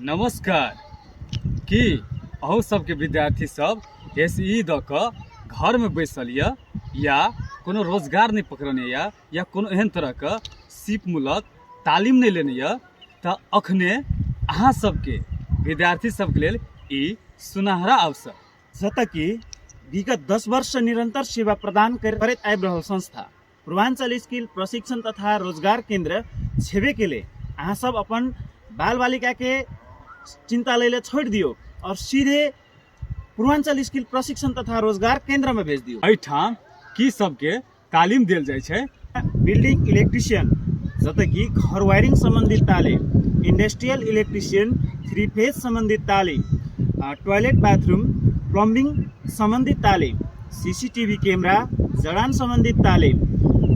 नमस्कार। कि अहू सबके विद्यार्थी सब एसई द क घर में बैसल या कोनो रोजगार नहीं पकड़ने या कोनो एहन तरह का सीप मूलक तालीम नहीं लेने तो अखने अहाँ सबके विद्यार्थी सबके लेल ई सुनहरा अवसर जतऽ कि विगत 10 वर्ष से निरंतर सेवा प्रदान करैत आबि रहल संस्था पूर्वांचल स्किल प्रशिक्षण तथा रोजगार केंद्र छेबे के लिए अहाँ सब अपन बाल बालिका के चिंता ले छोड़ दियो और सीधे पूर्वांचल स्किल प्रशिक्षण तथा रोजगार केंद्र में भेज दियो। एठाम की सबके तालीम देल जाय छै। बिल्डिंग इलेक्ट्रिशियन जतऽ कि घर वायरिंग संबंधित तालीम, इंडस्ट्रियल इलेक्ट्रिशियन 3 फेज संबंधित तालीम, टॉयलेट बाथरूम प्लम्बिंग संबंधित तालीम, सीसीटीवी कैमरा जड़ान संबंधित तालीम,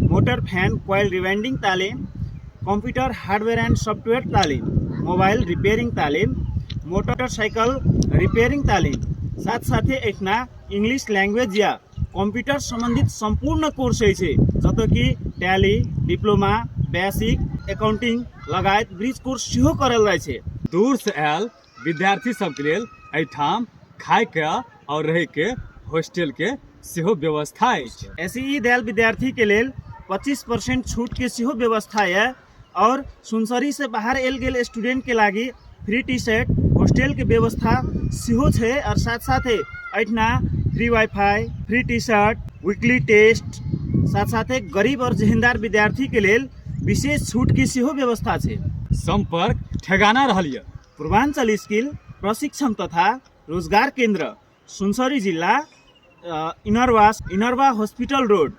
मोटर फैन कॉइल रिवाइंडिंग तालीम, कंप्यूटर हार्डवेयर एंड सॉफ्टवेयर तालीम, मोबाइल रिपेयरिंग तालीम, मोटरसाइकिल रिपेयरिंग तालीम, साथ साथ एठना इंग्लिश लैंग्वेज या कंप्यूटर संबंधित संपूर्ण कोर्स है जतऽ कि टैली, डिप्लोमा, बेसिक, अकाउंटिंग लगायत ब्रिज कोर्स सेहो करल जाय छै। दूर से आयल विद्यार्थी सबके लेल एठाम खाय के और रहे के हॉस्टल के सेहो व्यवस्था है। एसई दल विद्यार्थी के लेल 25% छूट के सेहो व्यवस्था है और सुनसरी से बाहर एल गेल स्टूडेंट के लागी फ्री टी शर्ट हॉस्टल के व्यवस्था सेहो छै और साथ साथ एठना free wifi, free T shirt, weekly test, साथ साथ गरीब और जहिंदार विद्यार्थी के लेल विशेष छूट की सेहो व्यवस्था छै। संपर्क ठेगाना रहलिए पूर्वांचल स्किल प्रशिक्षण तथा रोजगार केंद्र सुनसरी जिला Inarwa hospital road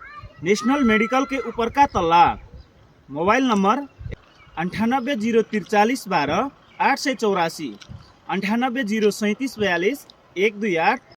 national medical के ऊपर का तल्ला। Mobile number 980342 884, 980742 128।